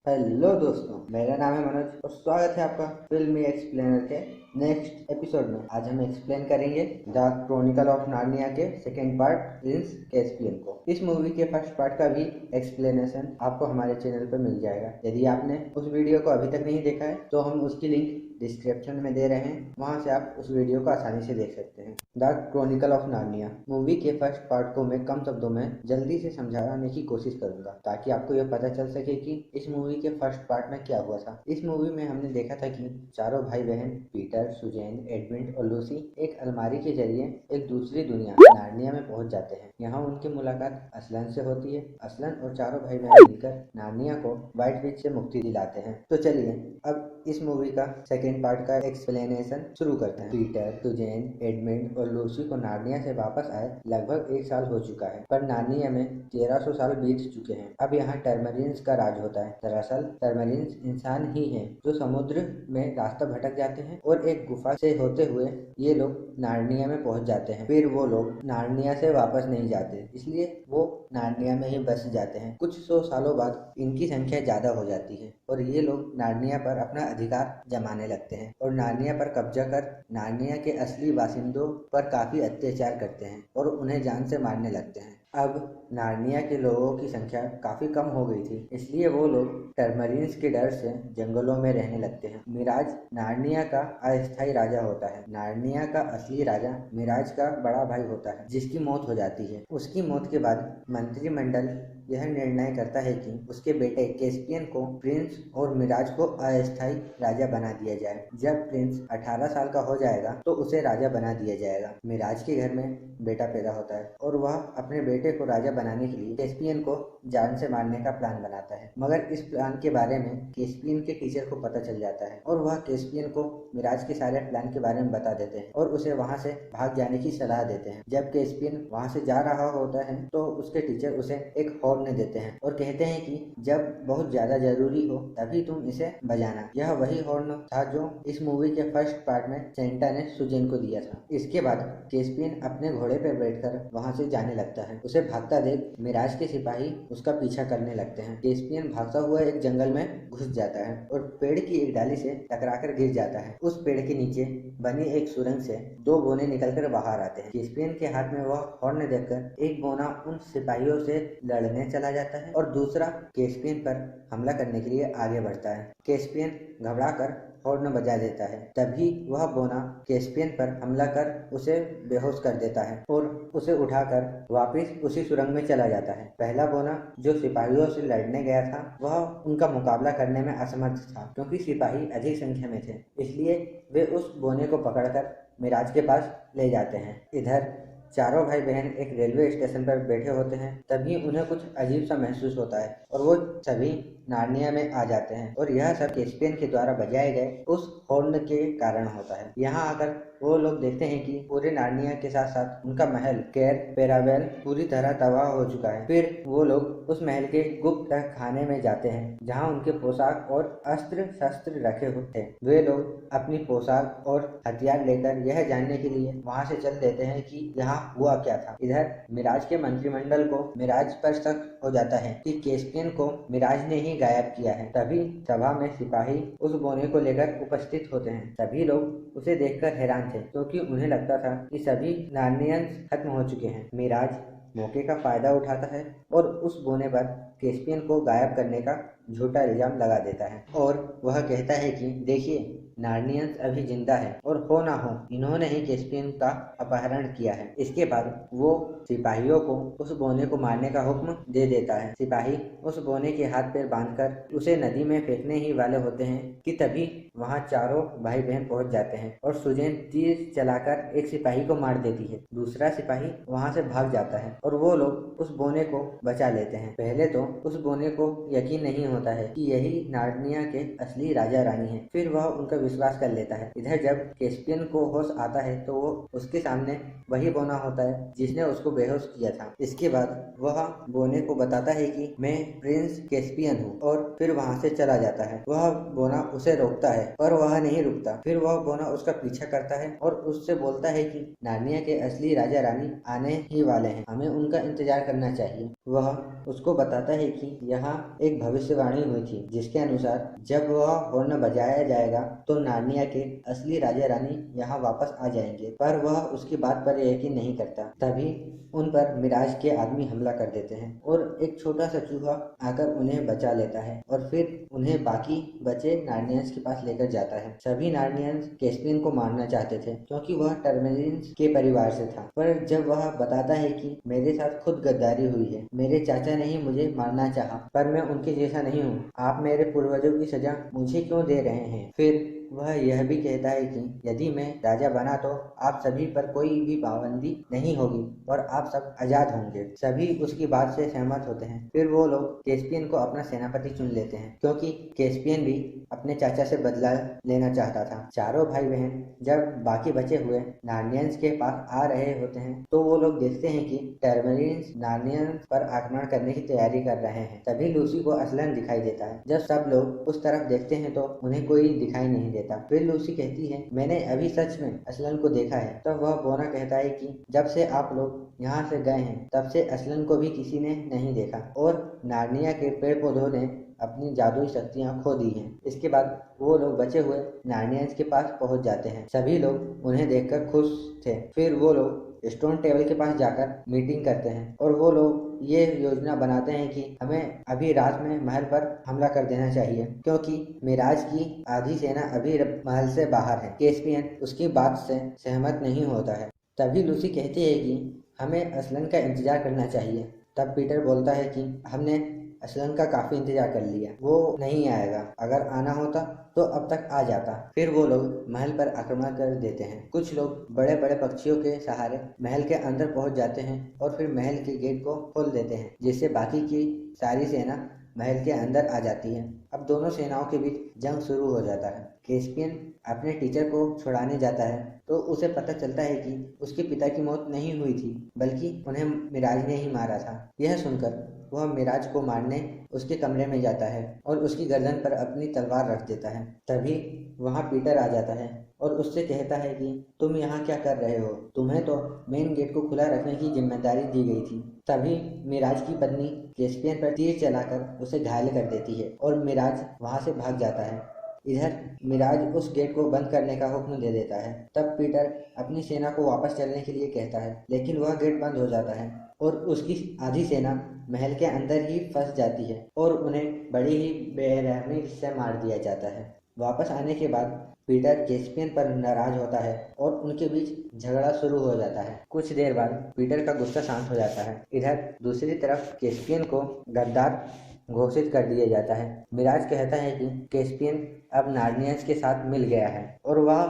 Hello दोस्तों, मेरा नाम है मनोज और स्वागत है आपका फिल्मी एक्सप्लेनर के नेक्स्ट एपिसोड में। आज हम एक्सप्लेन करेंगे द क्रॉनिकल ऑफ नार्निया के सेकेंड पार्ट प्रिंस कैस्पियन को। इस मूवी के फर्स्ट पार्ट का भी एक्सप्लेनेशन आपको हमारे चैनल पर मिल जाएगा। यदि आपने उस वीडियो को अभी तक नहीं देखा है तो हम उसकी लिंक डिस्क्रिप्शन में दे रहे हैं, वहां से आप उस वीडियो को आसानी से देख सकते हैं। The Chronicle of Narnia movie के फर्स्ट पार्ट को मैं कम शब्दों में जल्दी से समझाने की कोशिश करूंगा ताकि आपको यह पता चल सके कि इस मूवी के फर्स्ट पार्ट में क्या हुआ था। इस मूवी में हमने देखा था कि चारों भाई बहन पीटर, सुजैन, एडविन और लूसी एक अलमारी के जरिए एक दूसरी दुनिया नार्निया में पहुंच जाते हैं। यहाँ उनकी मुलाकात असलन से होती है। असलन और चारों भाई बहन मिलकर नार्निया को व्हाइट विच से मुक्ति दिलाते हैं। तो चलिए अब इस मूवी का सेकेंड पार्ट का एक्सप्लेनेशन शुरू करते हैं। पीटर, सुजैन, एडमिंड और लूसी को नार्निया से वापस आए लगभग 1 साल हो चुका है, पर नार्निया में 1300 साल बीत चुके हैं। अब यहाँ टर्मरिन्स का राज होता है। दरअसल टर्मरिन्स इंसान ही हैं जो समुद्र में रास्ता भटक जाते हैं और एक गुफा से होते हुए ये लोग नार्निया में पहुंच जाते हैं। फिर वो लोग नार्निया से वापस नहीं जाते, इसलिए वो नार्निया में ही बस जाते हैं। कुछ 100 सालों बाद इनकी संख्या ज्यादा हो जाती है और ये लोग नार्निया पर अपना अधिकार जमाने लगते हैं और नार्निया पर कब्जा कर नार्निया के असली बासिंदों पर काफी अत्याचार करते हैं और उन्हें जान से मारने लगते हैं। अब नार्निया के लोगों की संख्या काफी कम हो गई थी, इसलिए वो लोग टर्मरिन्स के डर से जंगलों में रहने लगते हैं। मिराज नार्निया का अस्थायी राजा होता है। नार्निया का असली राजा मिराज का बड़ा भाई होता है, जिसकी मौत हो जाती है। उसकी मौत के बाद मंत्रिमंडल यह निर्णय करता है कि उसके बेटे कैस्पियन को प्रिंस और मिराज को अस्थायी राजा बना दिया जाए। जब प्रिंस 18 साल का हो जाएगा तो उसे राजा बना दिया जाएगा। मिराज के घर में बेटा पैदा होता है और वह अपने बेटे को राजा बनाने के लिए कैस्पियन को जान से मारने का प्लान बनाता है, मगर इस प्लान के बारे में कैस्पियन के टीचर को पता चल जाता है और वह कैस्पियन को मिराज के सारे प्लान के बारे में बता देते हैं और उसे वहां से भाग जाने की सलाह देते हैं। जब कैस्पियन वहां से जा रहा होता है तो उसके टीचर उसे एक हॉर्न देते हैं और कहते हैं कि जब बहुत ज्यादा जरूरी हो तभी तुम इसे बजाना। यह वही हॉर्न था जो इस मूवी के फर्स्ट पार्ट में सेंटा ने सुजैन को दिया था। इसके बाद कैस्पियन अपने घोड़े पर बैठकर वहां से जाने लगता है। उसे भागता देख मिराज के सिपाही उसका पीछा करने लगते हैं। कैस्पियन भागता हुआ एक जंगल में घुस जाता है और पेड़ की एक डाली से टकराकर गिर जाता है। उस पेड़ के नीचे बनी एक सुरंग से 2 बोने निकलकर बाहर आते हैं। कैस्पियन के हाथ में वह हॉर्न देखकर एक बोना उन सिपाहियों से लड़ने चला जाता है और दूसरा कैस्पियन पर हमला करने के लिए आगे बढ़ता है। कैस्पियन घबराकर हॉर्न बजा देता है। तभी वह बोना कैस्पियन पर हमला कर उसे बेहोश कर देता है और उसे उठाकर वापस उसी सुरंग में चला जाता है। पहला बोना जो सिपाहियों से लड़ने गया था वह उनका मुकाबला करने में असमर्थ था, क्योंकि सिपाही अधिक संख्या में थे। इसलिए वे उस बोने को पकड़कर मिराज के पास ले जाते हैं। इधर चारों भाई बहन एक रेलवे स्टेशन पर बैठे होते हैं। तभी उन्हें कुछ अजीब सा महसूस होता है और वो सभी नार्निया में आ जाते हैं और यह सब कैस्पियन के द्वारा बजाए गए उस हॉर्न के कारण होता है। यहाँ आकर वो लोग देखते हैं कि पूरे नार्निया के साथ साथ उनका महल कैर पेरावेल पूरी तरह तबाह हो चुका है। फिर वो लोग उस महल के गुप्त खाने में जाते हैं जहाँ उनके पोशाक और अस्त्र शस्त्र रखे हुए थे। वे लोग अपनी पोशाक और हथियार लेकर यह जानने के लिए वहाँ से चल देते हैं कि यहाँ हुआ क्या था। इधर मिराज के मंत्रिमंडल को मिराज पर शक हो जाता है कि कैस्पियन को मिराज ने ही गायब किया है। तभी सभा में सिपाही उस बोने को लेकर उपस्थित होते हैं। सभी लोग उसे देखकर हैरान थे, क्योंकि उन्हें लगता था कि सभी नार्नियंस खत्म हो चुके हैं। मिराज मौके का फायदा उठाता है और उस बोने पर कैस्पियन को गायब करने का झूठा इल्जाम लगा देता है और वह कहता है कि देखिए, नार्नियंस अभी जिंदा है और हो ना हो इन्होंने ही कैस्पियन का अपहरण किया है। इसके बाद वो सिपाहियों को उस बोने को मारने का हुक्म दे देता है। सिपाही उस बोने के हाथ पैर बांधकर उसे नदी में फेंकने ही वाले होते हैं कि तभी वहाँ चारों भाई बहन पहुंच जाते हैं और सुजैन तीर चलाकर एक सिपाही को मार देती है। दूसरा सिपाही वहाँ से भाग जाता है और वो लोग उस बोने को बचा लेते हैं। पहले तो उस बोने को यकीन नहीं होता है कि यही नार्निया के असली राजा रानी है। फिर वह उनका विश्वास कर लेता है। इधर जब कैस्पियन को होश आता है तो वो उसके सामने वही बोना होता है जिसने उसको बेहोश किया था। इसके बाद वह बोने को बताता है कि मैं प्रिंस कैस्पियन हूँ और फिर वहाँ से चला जाता है। वह बोना उसे रोकता है है पर वह नहीं रुकता। फिर वह बोना उसका पीछा करता है और उससे बोलता है कि नार्निया के असली राजा रानी आने ही वाले हैं, हमें उनका इंतजार करना चाहिए। वह उसको बताता है कि यहाँ एक भविष्यवाणी हुई थी जिसके अनुसार जब वह हॉर्न बजाया जाएगा तो नार्निया के असली राजा रानी यहाँ वापस आ जाएंगे, पर वह उसकी बात पर यकीन नहीं करता। तभी उन पर मिराज के आदमी हमला कर देते हैं और एक छोटा सा चूहा आकर उन्हें बचा लेता है और फिर उन्हें बाकी बचे नार्नियंस के पास लेकर जाता है। सभी नार्नियंस कैस्पियन को मारना चाहते थे क्योंकि वह टर्मेलियंस के परिवार से था, पर जब वह बताता है कि मेरे साथ खुद गद्दारी हुई है, मेरे चाचा ने ही मुझे मारना चाहा पर मैं उनके जैसा नहीं हूँ, आप मेरे पूर्वजों की सजा मुझे क्यों दे रहे हैं। फिर वह यह भी कहता है कि यदि मैं राजा बना तो आप सभी पर कोई भी पाबंदी नहीं होगी और आप सब आजाद होंगे। सभी उसकी बात से सहमत होते हैं। फिर वो लोग कैस्पियन को अपना सेनापति चुन लेते हैं क्योंकि कैस्पियन भी अपने चाचा से बदला लेना चाहता था। चारों भाई बहन जब बाकी बचे हुए नार्नियंस के पास आ रहे होते हैं तो वो लोग देखते हैं कि टर्मेलियंस नार्नियंस पर आक्रमण करने की तैयारी कर रहे हैं। तभी लूसी को असलन दिखाई देता है। जब सब लोग उस तरफ देखते हैं तो उन्हें कोई दिखाई नहीं देता। फिर लूसी कहती है मैंने अभी सच में असलन को देखा है। तब वह बोना कहता है कि जब से आप लोग यहाँ से गए हैं तब से असलन को भी किसी ने नहीं देखा और नार्निया के पेड़ पौधों ने अपनी जादुई शक्तियाँ खो दी हैं। इसके बाद वो लोग बचे हुए नार्नियंस के पास पहुँच जाते हैं। सभी लोग उन्हें देखकर खुश थे। फिर वो लोग स्टोन टेबल के पास जाकर मीटिंग करते हैं और वो लोग ये योजना बनाते हैं कि हमें अभी रात में महल पर हमला कर देना चाहिए क्योंकि मिराज की आधी सेना अभी महल से बाहर है। कैस्पियन उसकी बात से सहमत नहीं होता है। तभी लूसी कहती है कि हमें असलन का इंतजार करना चाहिए। तब पीटर बोलता है कि हमने असलन का काफी इंतजार कर लिया, वो नहीं आएगा, अगर आना होता तो अब तक आ जाता। फिर वो लोग महल पर आक्रमण कर देते हैं। कुछ लोग बड़े बड़े पक्षियों के सहारे महल के अंदर पहुंच जाते हैं और फिर महल के गेट को खोल देते हैं जिससे बाकी की सारी सेना महल के अंदर आ जाती है। अब दोनों सेनाओं के बीच जंग शुरू हो जाता है। कैस्पियन अपने टीचर को छुड़ाने जाता है तो उसे पता चलता है कि उसके पिता की मौत नहीं हुई थी बल्कि उन्हें मिराज ने ही मारा था। यह सुनकर वह मिराज को मारने उसके कमरे में जाता है और उसकी गर्दन पर अपनी तलवार रख देता है। तभी वहाँ पीटर आ जाता है और उससे कहता है कि तुम यहाँ क्या कर रहे हो, तुम्हें तो मेन गेट को खुला रखने की जिम्मेदारी दी गई थी। तभी मिराज की पत्नी कैस्पियन पर तीर चलाकर उसे घायल कर देती है और मिराज वहाँ से भाग जाता है। इधर मिराज उस गेट को बंद करने का हुक्म दे देता है। तब पीटर अपनी सेना को वापस चलने के लिए कहता है लेकिन वह गेट बंद हो जाता है और उसकी आधी सेना महल के अंदर ही फंस जाती है और उन्हें बड़ी ही बेरहमी से मार दिया जाता है। वापस आने के बाद पीटर कैस्पियन पर नाराज होता है और उनके बीच झगड़ा शुरू हो जाता है। कुछ देर बाद पीटर का गुस्सा शांत हो जाता है। इधर दूसरी तरफ कैस्पियन को गद्दार घोषित कर दिया जाता है। मिराज कहता है कि कैस्पियन अब नार्नियंस के साथ मिल गया है और वह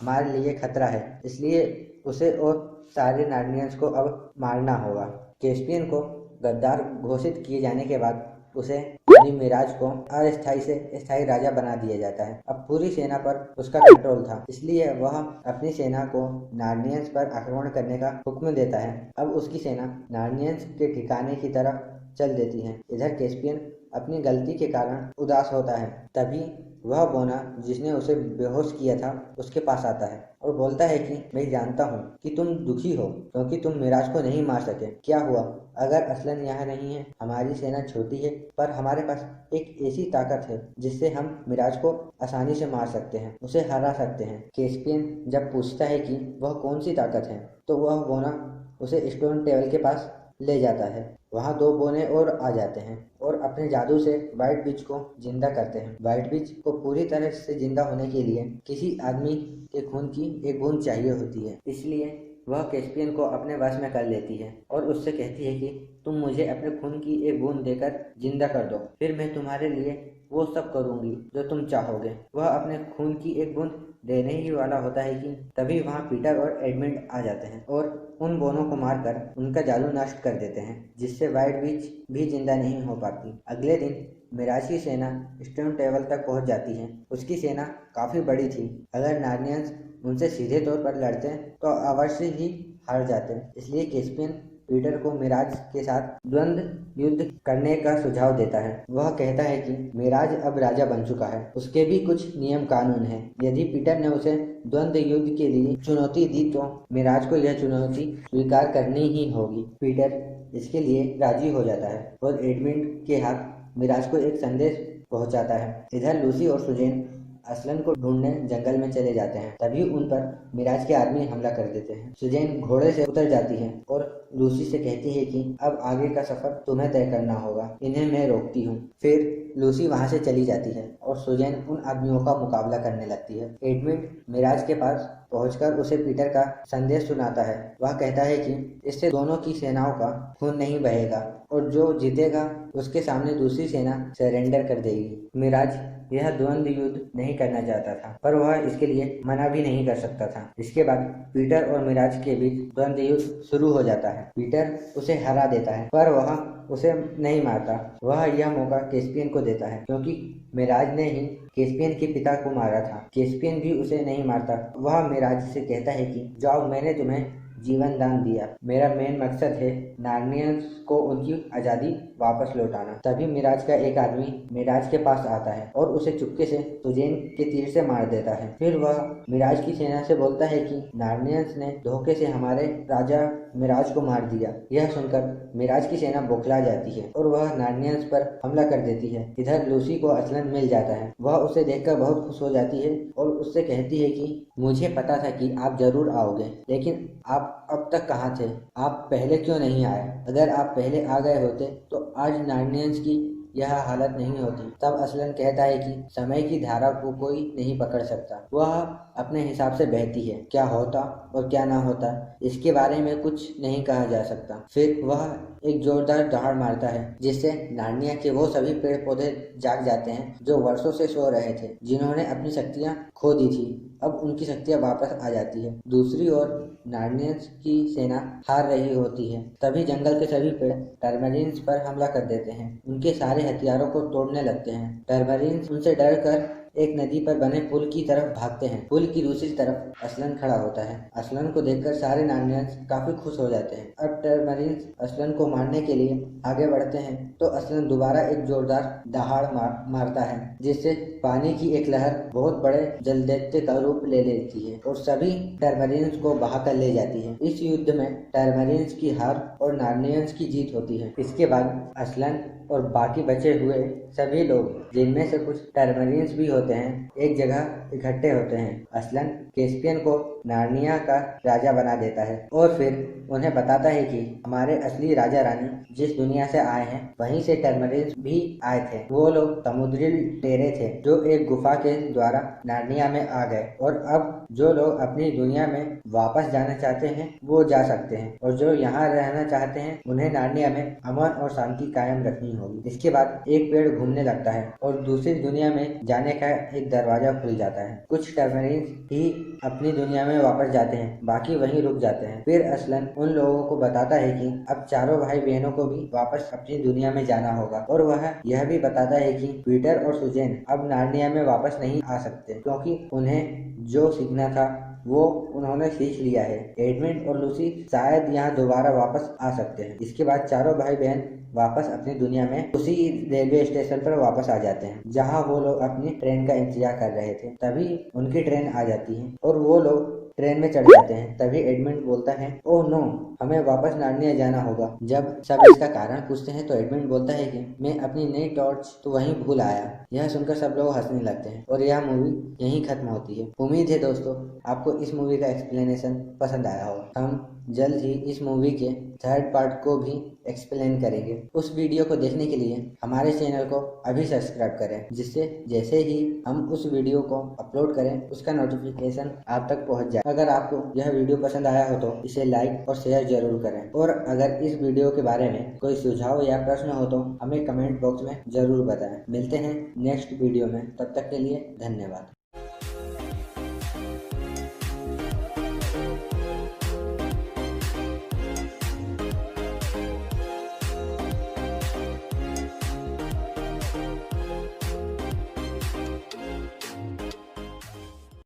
हमारे लिए खतरा है, इसलिए उसे और सारे नार्नियंस को अब मारना होगा। कैस्पियन को गद्दार घोषित किए जाने के बाद उसे यानी मिराज को अस्थायी से स्थायी राजा बना दिया जाता है। अब पूरी सेना पर उसका कंट्रोल था, इसलिए वह अपनी सेना को नार्नियंस पर आक्रमण करने का हुक्म देता है। अब उसकी सेना नार्नियंस के ठिकाने की तरफ चल देती है। इधर कैस्पियन अपनी गलती के कारण उदास होता है। तभी वह बोना जिसने उसे बेहोश किया था उसके पास आता है और बोलता है कि मैं जानता हूँ कि तुम दुखी हो क्योंकि तुम मिराज को नहीं मार सके। क्या हुआ अगर असलन यहाँ नहीं है? हमारी सेना छोटी है पर हमारे पास एक ऐसी ताकत है जिससे हम मिराज को आसानी से मार सकते हैं, उसे हरा सकते हैं। कैस्पियन जब पूछता है कि वह कौन सी ताकत है तो वह बोना उसे स्टोन टेबल के पास ले जाता है। वहाँ दो बोने और आ जाते हैं और अपने जादू से व्हाइट विच को जिंदा करते हैं। व्हाइट विच को पूरी तरह से जिंदा होने के लिए किसी आदमी के खून की एक बूंद चाहिए होती है, इसलिए वह कैस्पियन को अपने वश में कर लेती है और उससे कहती है कि तुम मुझे अपने खून की एक बूंद देकर जिंदा कर दो, फिर मैं तुम्हारे लिए वो सब करूंगी जो तुम चाहोगे। वह अपने खून की एक बूंद देने ही वाला होता है कि तभी वहाँ पीटर और एडमंड आ जाते हैं और उन बोनों को मारकर उनका जादू नष्ट कर देते हैं, जिससे व्हाइट विच भी जिंदा नहीं हो पाती। अगले दिन मिराज की सेना स्टोन टेबल तक पहुंच जाती है। उसकी सेना काफी बड़ी थी। अगर नार्नियंस उनसे सीधे तौर पर लड़ते तो अवश्य ही हार जाते, इसलिए कैस्पियन पीटर को मिराज के साथ द्वंद्व युद्ध करने का सुझाव देता है। वह कहता है कि मिराज अब राजा बन चुका है, उसके भी कुछ नियम कानून हैं। यदि पीटर ने उसे द्वंद्व युद्ध के लिए चुनौती दी तो मिराज को यह चुनौती स्वीकार करनी ही होगी। पीटर इसके लिए राजी हो जाता है और एडमंड के हाथ मिराज को एक संदेश पहुंचाता है। इधर लूसी और सुजैन असलन को ढूंढने जंगल में चले जाते हैं। तभी उन पर मिराज के आदमी हमला कर देते हैं। सुजैन घोड़े से उतर जाती है और लूसी से कहती है कि अब आगे का सफर तुम्हें तय करना होगा, इन्हें मैं रोकती हूँ। फिर लूसी वहाँ से चली जाती है और सुजैन उन आदमियों का मुकाबला करने लगती है। एडमंड मिराज के पास पहुंचकर उसे पीटर का संदेश सुनाता है। वह कहता है कि इससे दोनों की सेनाओं का खून नहीं बहेगा और जो जीतेगा उसके सामने दूसरी सेना सरेंडर कर देगी। मिराज यह द्वंद्व युद्ध नहीं करना चाहता था, पर वह इसके लिए मना भी नहीं कर सकता था। इसके बाद पीटर और मिराज के बीच द्वंद्व युद्ध शुरू हो जाता है। पीटर उसे हरा देता है, पर वह उसे नहीं मारता। वह यह मौका कैस्पियन को देता है, क्योंकि मिराज ने ही कैस्पियन के पिता को मारा था। कैस्पियन भी उसे नहीं मारता। वह मिराज से कहता है कि जाओ, मैंने तुम्हें जीवन दान दिया, मेरा मेन मकसद है नार्नियंस को उनकी आज़ादी वापस लौटाना। तभी मिराज का एक आदमी मिराज के पास आता है और उसे चुपके से सुजैन के तीर से मार देता है। फिर वह मिराज की सेना से बोलता है कि नार्नियंस ने धोखे से हमारे राजा मिराज को मार दिया। यह सुनकर मिराज की सेना बौखला जाती है और वह नार्नियंस पर हमला कर देती है। इधर लूसी को असलन मिल जाता है। वह उसे देखकर बहुत खुश हो जाती है और उससे कहती है कि मुझे पता था कि आप जरूर आओगे, लेकिन आप अब तक कहाँ थे? आप पहले क्यों नहीं आए? अगर आप पहले आ गए होते तो आज नार्नियंस की यह हालत नहीं होती। तब असलन कहता है कि समय की धारा को कोई नहीं पकड़ सकता, वह अपने हिसाब से बहती है। क्या होता और क्या ना होता इसके बारे में कुछ नहीं कहा जा सकता। फिर वह एक जोरदार दहाड़ मारता है, जिससे नार्निया के वो सभी पेड़ पौधे जाग जाते हैं जो वर्षों से सो रहे थे, जिन्होंने अपनी शक्तियां खो दी थी। अब उनकी शक्तियां वापस आ जाती है। दूसरी ओर नार्नियंस की सेना हार रही होती है। तभी जंगल के सभी पेड़ टर्मरिन्स पर हमला कर देते हैं, उनके सारे हथियारों को तोड़ने लगते हैं। टर्मरिन्स उनसे डरकर एक नदी पर बने पुल की तरफ भागते हैं। पुल की दूसरी तरफ असलन खड़ा होता है। असलन को देखकर सारे नार्नियंस काफी खुश हो जाते हैं। अब टर्मरिन्स असलन को मारने के लिए आगे बढ़ते हैं तो असलन दोबारा एक जोरदार दहाड़ मारता है, जिससे पानी की एक लहर बहुत बड़े जलदैत्य का रूप ले लेती है और सभी टर्मरिन्स को बहाकर ले जाती है। इस युद्ध में टर्मरिन्स की हार और नार्नियंस की जीत होती है। इसके बाद असलन और बाकी बचे हुए सभी लोग, जिनमें से कुछ टर्मरिन्स भी होते हैं, एक जगह इकट्ठे होते हैं। असलन कैस्पियन को नार्निया का राजा बना देता है और फिर उन्हें बताता है कि हमारे असली राजा रानी जिस दुनिया से आए हैं वहीं से टर्मरिन्स भी आए थे। वो लोग समुद्री टेरे थे जो एक गुफा के द्वारा नार्निया में आ गए, और अब जो लोग अपनी दुनिया में वापस जाना चाहते हैं वो जा सकते हैं, और जो यहाँ रहना चाहते हैं उन्हें नार्निया में अमन और शांति कायम रखनी होगी। इसके बाद एक पेड़ घूमने लगता है और दूसरी दुनिया में जाने का एक दरवाजा खुल जाता है। कुछ टर्मरिन्स ही अपनी दुनिया में वापस जाते हैं, बाकी वहीं रुक जाते हैं। फिर असलन उन लोगों को बताता है कि अब चारों भाई बहनों को भी वापस अपनी दुनिया में जाना होगा, और वह यह भी बताता है कि पीटर और सुजैन अब नार्निया में वापस नहीं आ सकते, क्योंकि उन्हें जो सीखना था वो उन्होंने सीख लिया है। एडमंड और लूसी शायद यहाँ दोबारा वापस आ सकते हैं। इसके बाद चारों भाई बहन वापस अपनी दुनिया में उसी रेलवे स्टेशन पर वापस आ जाते हैं जहाँ वो लोग अपनी ट्रेन का इंतजार कर रहे थे। तभी उनकी ट्रेन आ जाती है और वो लोग ट्रेन में चढ़ जाते हैं। तभी एडमंड बोलता है, ओह नो, हमें वापस नार्निया जाना होगा। जब सब इसका कारण पूछते हैं तो एडमंड बोलता है कि मैं अपनी नई टॉर्च तो वहीं भूल आया। यह सुनकर सब लोग हंसने लगते हैं और यह मूवी यहीं खत्म होती है। उम्मीद है दोस्तों आपको इस मूवी का एक्सप्लेनेशन पसंद आया होगा। हम जल्द ही इस मूवी के थर्ड पार्ट को भी एक्सप्लेन करेंगे। उस वीडियो को देखने के लिए हमारे चैनल को अभी सब्सक्राइब करें, जिससे जैसे ही हम उस वीडियो को अपलोड करें उसका नोटिफिकेशन आप तक पहुंच जाए। अगर आपको यह वीडियो पसंद आया हो तो इसे लाइक और शेयर जरूर करें, और अगर इस वीडियो के बारे में कोई सुझाव या प्रश्न हो तो हमें कमेंट बॉक्स में जरूर बताएं। मिलते हैं नेक्स्ट वीडियो में, तब तक के लिए धन्यवाद।